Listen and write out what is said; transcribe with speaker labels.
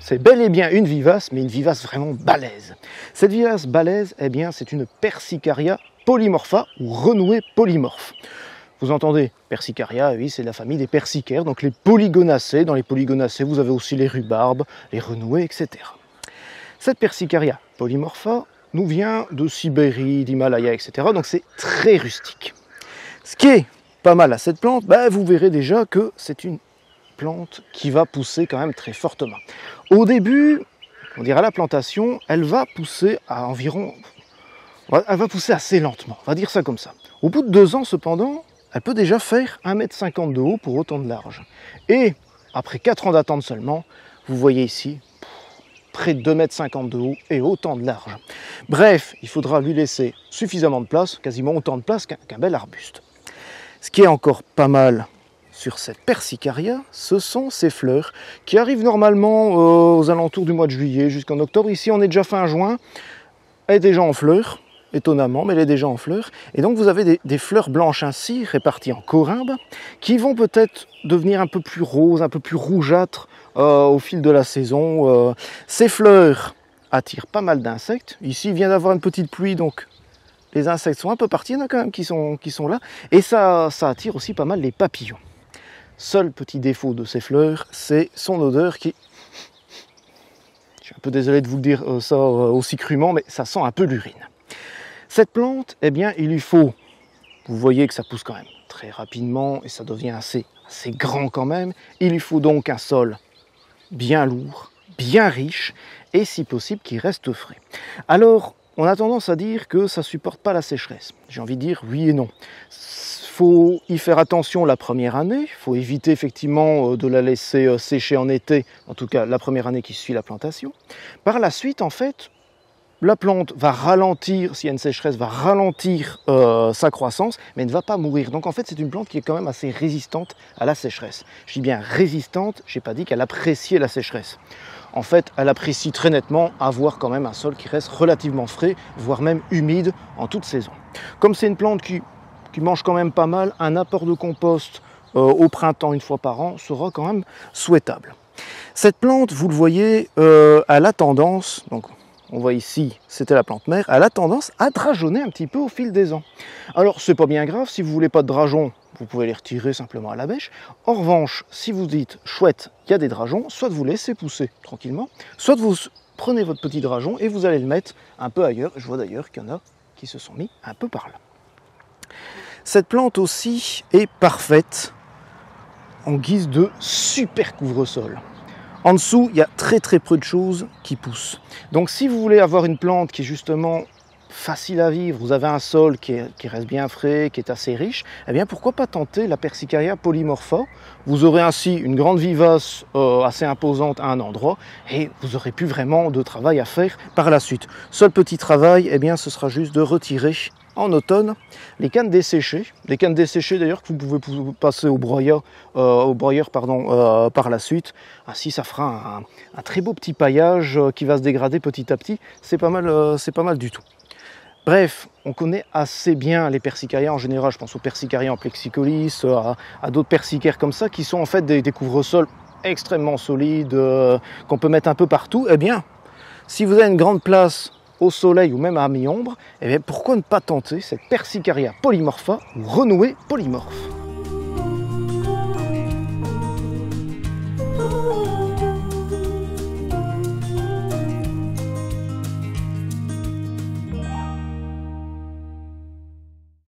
Speaker 1: c'est bel et bien une vivace, mais une vivace vraiment balèze. Cette vivace balèze, eh bien, c'est une Persicaria polymorpha ou renouée polymorphe. Vous entendez, Persicaria, oui, c'est la famille des persicaires, donc les polygonacées. Dans les polygonacées, vous avez aussi les rhubarbes, les renouées, etc. Cette Persicaria polymorpha nous vient de Sibérie, d'Himalaya, etc. Donc c'est très rustique. Ce qui est pas mal à cette plante, vous verrez déjà que c'est une plante qui va pousser quand même très fortement. Au début, on dirait à la plantation, elle va pousser à environ... Elle va pousser assez lentement, on va dire ça comme ça. Au bout de 2 ans, cependant, elle peut déjà faire 1,50 m de haut pour autant de large. Et après 4 ans d'attente seulement, vous voyez ici, près de 2,50 m de haut et autant de large. Bref, il faudra lui laisser suffisamment de place, quasiment autant de place qu'un bel arbuste. Ce qui est encore pas mal sur cette Persicaria, ce sont ces fleurs qui arrivent normalement aux alentours du mois de juillet jusqu'en octobre. Ici, on est déjà fin juin, elle est déjà en fleurs, étonnamment, mais elle est déjà en fleurs. Et donc, vous avez des fleurs blanches ainsi, réparties en corymbes, qui vont peut-être devenir un peu plus roses, un peu plus rougeâtres au fil de la saison. Ces fleurs attirent pas mal d'insectes. Ici, il vient d'avoir une petite pluie, donc les insectes sont un peu partis, il y en a quand même qui sont là. Et ça attire aussi pas mal les papillons. Seul petit défaut de ces fleurs, c'est son odeur qui... Je suis un peu désolé de vous le dire ça aussi crûment, mais ça sent un peu l'urine. Cette plante, eh bien, il lui faut... Vous voyez que ça pousse quand même très rapidement et ça devient assez grand quand même. Il lui faut donc un sol bien lourd, bien riche et si possible qui reste frais. Alors, on a tendance à dire que ça ne supporte pas la sécheresse. J'ai envie de dire oui et non. Il faut y faire attention la première année, il faut éviter effectivement de la laisser sécher en été, en tout cas la première année qui suit la plantation. Par la suite, en fait, la plante va ralentir, s'il y a une sécheresse, va ralentir sa croissance, mais ne va pas mourir. Donc en fait, c'est une plante qui est quand même assez résistante à la sécheresse. Je dis bien résistante, je n'ai pas dit qu'elle appréciait la sécheresse. En fait, elle apprécie très nettement avoir quand même un sol qui reste relativement frais, voire même humide en toute saison. Comme c'est une plante qui mange quand même pas mal, un apport de compost au printemps une fois par an sera quand même souhaitable. Cette plante, vous le voyez, elle a tendance, donc on voit ici, c'était la plante mère, elle a tendance à drageonner un petit peu au fil des ans. Alors, c'est pas bien grave, si vous voulez pas de drageons, vous pouvez les retirer simplement à la bêche. En revanche, si vous dites, chouette, il y a des drageons, soit vous laissez pousser tranquillement, soit vous prenez votre petit drageon et vous allez le mettre un peu ailleurs. Je vois d'ailleurs qu'il y en a qui se sont mis un peu par là. Cette plante aussi est parfaite en guise de super couvre-sol. En dessous, il y a très peu de choses qui poussent. Donc si vous voulez avoir une plante qui est justement facile à vivre, vous avez un sol qui reste bien frais, qui est assez riche, eh bien pourquoi pas tenter la Persicaria polymorpha. Vous aurez ainsi une grande vivace assez imposante à un endroit et vous aurez plus vraiment de travail à faire par la suite. Seul petit travail, eh bien ce sera juste de retirer en automne les cannes desséchées. Les cannes desséchées d'ailleurs que vous pouvez passer au broyeur, par la suite. Ainsi ça fera un très beau petit paillage qui va se dégrader petit à petit. C'est pas mal du tout. Bref, on connaît assez bien les Persicaria en général. Je pense aux Persicaria en plexicolis, à d'autres persicaires comme ça qui sont en fait des couvre-sols extrêmement solides qu'on peut mettre un peu partout. Eh bien, si vous avez une grande place au soleil ou même à mi-ombre, eh bien pourquoi ne pas tenter cette Persicaria polymorpha ou renouée polymorphe.